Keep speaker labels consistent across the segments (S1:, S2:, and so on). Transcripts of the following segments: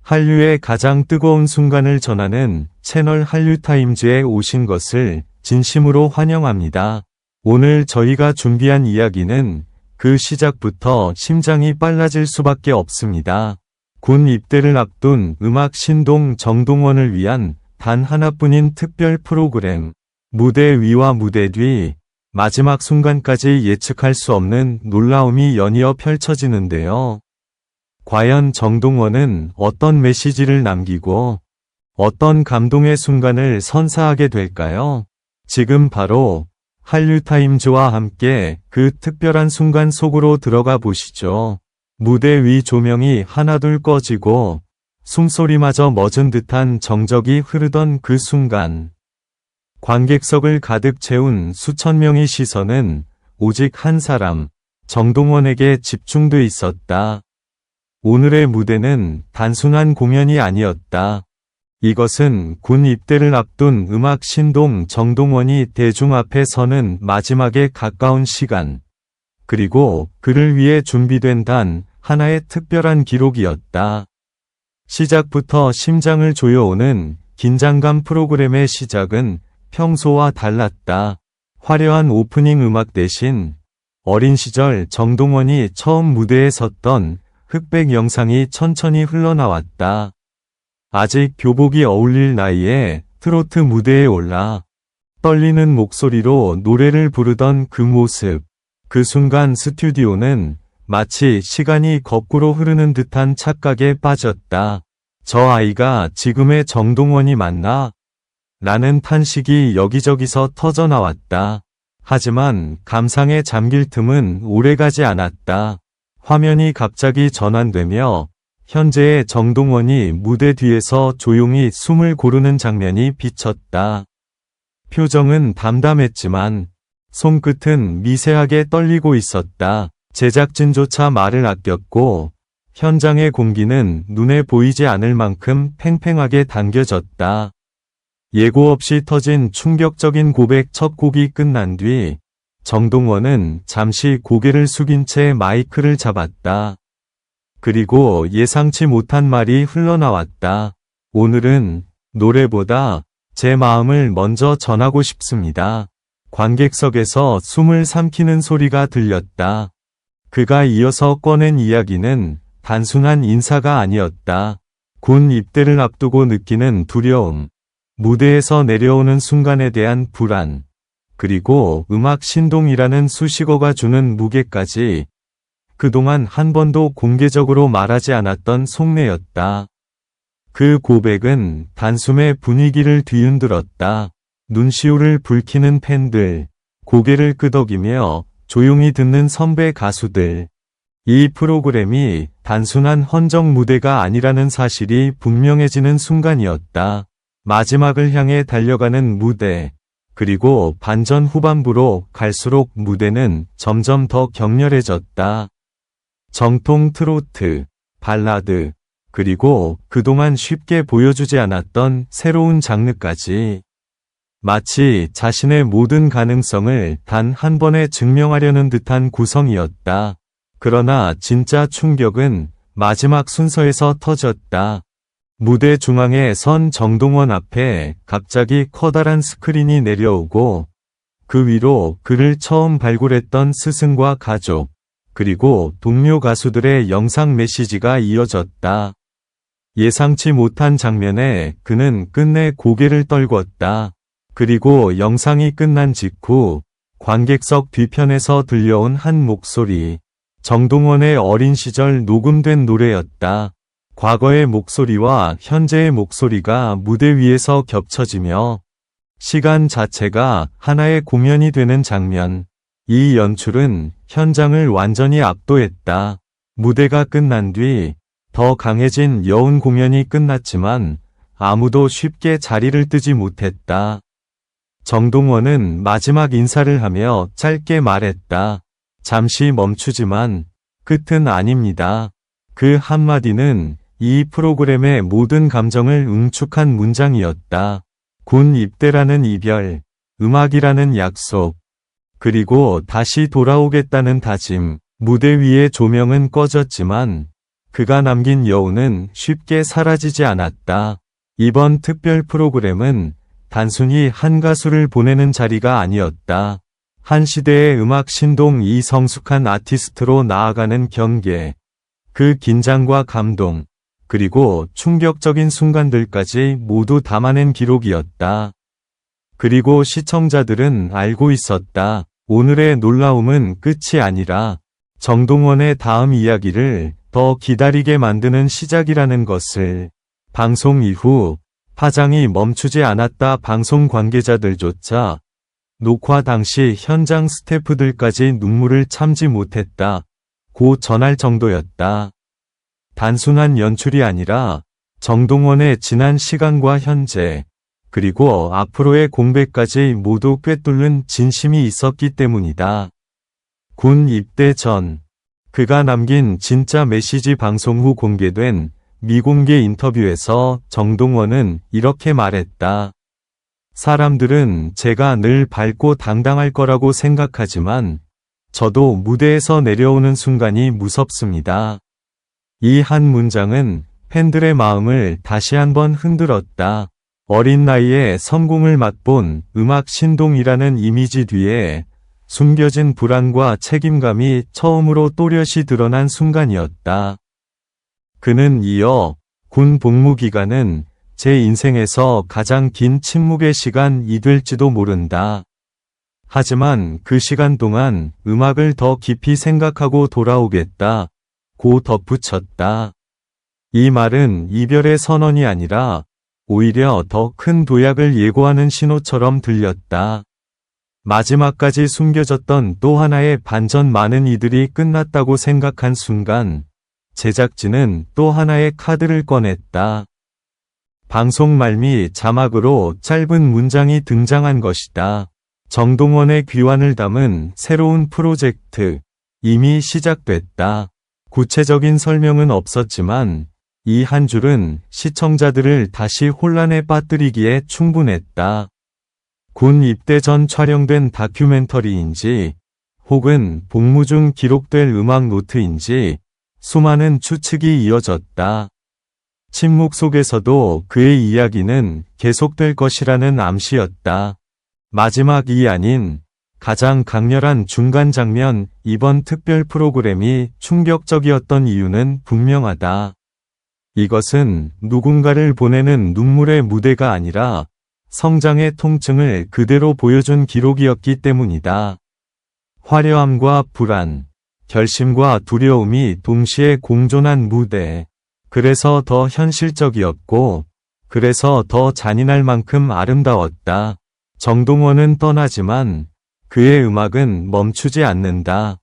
S1: 한류의 가장 뜨거운 순간을 전하는 채널 한류타임즈에 오신 것을 진심으로 환영합니다. 오늘 저희가 준비한 이야기는 그 시작부터 심장이 빨라질 수밖에 없습니다. 군 입대를 앞둔 음악 신동 정동원을 위한 단 하나뿐인 특별 프로그램. 무대 위와 무대 뒤, 마지막 순간까지 예측할 수 없는 놀라움이 연이어 펼쳐지는데요. 과연 정동원은 어떤 메시지를 남기고 어떤 감동의 순간을 선사하게 될까요? 지금 바로 한류타임즈와 함께 그 특별한 순간 속으로 들어가 보시죠. 무대 위 조명이 하나둘 꺼지고 숨소리마저 멎은 듯한 정적이 흐르던 그 순간. 관객석을 가득 채운 수천 명의 시선은 오직 한 사람, 정동원에게 집중돼 있었다. 오늘의 무대는 단순한 공연이 아니었다. 이것은 군 입대를 앞둔 음악 신동 정동원이 대중 앞에 서는 마지막에 가까운 시간, 그리고 그를 위해 준비된 단 하나의 특별한 기록이었다. 시작부터 심장을 조여오는 긴장감 프로그램의 시작은 평소와 달랐다. 화려한 오프닝 음악 대신 어린 시절 정동원이 처음 무대에 섰던 흑백 영상이 천천히 흘러나왔다. 아직 교복이 어울릴 나이에 트로트 무대에 올라 떨리는 목소리로 노래를 부르던 그 모습. 그 순간 스튜디오는 마치 시간이 거꾸로 흐르는 듯한 착각에 빠졌다. 저 아이가 지금의 정동원이 맞나? 라는 탄식이 여기저기서 터져나왔다. 하지만 감상에 잠길 틈은 오래가지 않았다. 화면이 갑자기 전환되며 현재의 정동원이 무대 뒤에서 조용히 숨을 고르는 장면이 비쳤다. 표정은 담담했지만 손끝은 미세하게 떨리고 있었다. 제작진조차 말을 아꼈고 현장의 공기는 눈에 보이지 않을 만큼 팽팽하게 당겨졌다. 예고 없이 터진 충격적인 고백 첫 곡이 끝난 뒤 정동원은 잠시 고개를 숙인 채 마이크를 잡았다. 그리고 예상치 못한 말이 흘러나왔다. 오늘은 노래보다 제 마음을 먼저 전하고 싶습니다. 관객석에서 숨을 삼키는 소리가 들렸다. 그가 이어서 꺼낸 이야기는 단순한 인사가 아니었다. 군 입대를 앞두고 느끼는 두려움, 무대에서 내려오는 순간에 대한 불안, 그리고 음악 신동이라는 수식어가 주는 무게까지 그동안 한 번도 공개적으로 말하지 않았던 속내였다. 그 고백은 단숨에 분위기를 뒤흔들었다. 눈시울을 붉히는 팬들, 고개를 끄덕이며 조용히 듣는 선배 가수들. 이 프로그램이 단순한 헌정 무대가 아니라는 사실이 분명해지는 순간이었다. 마지막을 향해 달려가는 무대, 그리고 반전 후반부로 갈수록 무대는 점점 더 격렬해졌다. 정통 트로트, 발라드, 그리고 그동안 쉽게 보여주지 않았던 새로운 장르까지. 마치 자신의 모든 가능성을 단 한 번에 증명하려는 듯한 구성이었다. 그러나 진짜 충격은 마지막 순서에서 터졌다. 무대 중앙에 선 정동원 앞에 갑자기 커다란 스크린이 내려오고 그 위로 그를 처음 발굴했던 스승과 가족, 그리고 동료 가수들의 영상 메시지가 이어졌다. 예상치 못한 장면에 그는 끝내 고개를 떨궜다. 그리고 영상이 끝난 직후 관객석 뒤편에서 들려온 한 목소리. 정동원의 어린 시절 녹음된 노래였다. 과거의 목소리와 현재의 목소리가 무대 위에서 겹쳐지며 시간 자체가 하나의 공연이 되는 장면. 이 연출은 현장을 완전히 압도했다. 무대가 끝난 뒤 더 강해진 여운 공연이 끝났지만 아무도 쉽게 자리를 뜨지 못했다. 정동원은 마지막 인사를 하며 짧게 말했다. 잠시 멈추지만 끝은 아닙니다. 그 한마디는 이 프로그램의 모든 감정을 응축한 문장이었다. 군 입대라는 이별, 음악이라는 약속, 그리고 다시 돌아오겠다는 다짐. 무대 위의 조명은 꺼졌지만 그가 남긴 여운은 쉽게 사라지지 않았다. 이번 특별 프로그램은 단순히 한 가수를 보내는 자리가 아니었다. 한 시대의 음악 신동 성숙한 아티스트로 나아가는 경계, 그 긴장과 감동, 그리고 충격적인 순간들까지 모두 담아낸 기록이었다. 그리고 시청자들은 알고 있었다. 오늘의 놀라움은 끝이 아니라 정동원의 다음 이야기를 더 기다리게 만드는 시작이라는 것을. 방송 이후 파장이 멈추지 않았다. 방송 관계자들조차 녹화 당시 현장 스태프들까지 눈물을 참지 못했다. 고 전할 정도였다. 단순한 연출이 아니라 정동원의 지난 시간과 현재, 그리고 앞으로의 공백까지 모두 꿰뚫는 진심이 있었기 때문이다. 군 입대 전, 그가 남긴 진짜 메시지. 방송 후 공개된 미공개 인터뷰에서 정동원은 이렇게 말했다. 사람들은 제가 늘 밝고 당당할 거라고 생각하지만 저도 무대에서 내려오는 순간이 무섭습니다. 이 한 문장은 팬들의 마음을 다시 한번 흔들었다. 어린 나이에 성공을 맛본 음악 신동이라는 이미지 뒤에 숨겨진 불안과 책임감이 처음으로 또렷이 드러난 순간이었다. 그는 이어 군 복무 기간은 제 인생에서 가장 긴 침묵의 시간이 될지도 모른다. 하지만 그 시간 동안 음악을 더 깊이 생각하고 돌아오겠다. 고 덧붙였다. 이 말은 이별의 선언이 아니라 오히려 더 큰 도약을 예고하는 신호처럼 들렸다. 마지막까지 숨겨졌던 또 하나의 반전. 많은 이들이 끝났다고 생각한 순간 제작진은 또 하나의 카드를 꺼냈다. 방송 말미 자막으로 짧은 문장이 등장한 것이다. 정동원의 귀환을 담은 새로운 프로젝트, 이미 시작됐다. 구체적인 설명은 없었지만 이 한 줄은 시청자들을 다시 혼란에 빠뜨리기에 충분했다. 군 입대 전 촬영된 다큐멘터리인지 혹은 복무 중 기록될 음악 노트인지 수많은 추측이 이어졌다. 침묵 속에서도 그의 이야기는 계속될 것이라는 암시였다. 마지막이 아닌 가장 강렬한 중간 장면. 이번 특별 프로그램이 충격적이었던 이유는 분명하다. 이것은 누군가를 보내는 눈물의 무대가 아니라 성장의 통증을 그대로 보여준 기록이었기 때문이다. 화려함과 불안, 결심과 두려움이 동시에 공존한 무대. 그래서 더 현실적이었고, 그래서 더 잔인할 만큼 아름다웠다. 정동원은 떠나지만 그의 음악은 멈추지 않는다.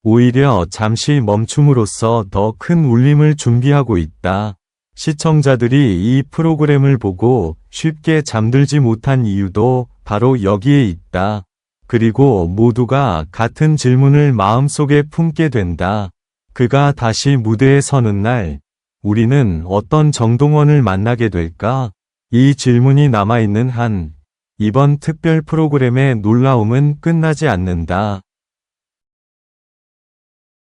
S1: 오히려 잠시 멈춤으로써 더 큰 울림을 준비하고 있다. 시청자들이 이 프로그램을 보고 쉽게 잠들지 못한 이유도 바로 여기에 있다. 그리고 모두가 같은 질문을 마음속에 품게 된다. 그가 다시 무대에 서는 날, 우리는 어떤 정동원을 만나게 될까? 이 질문이 남아있는 한, 이번 특별 프로그램의 놀라움은 끝나지 않는다.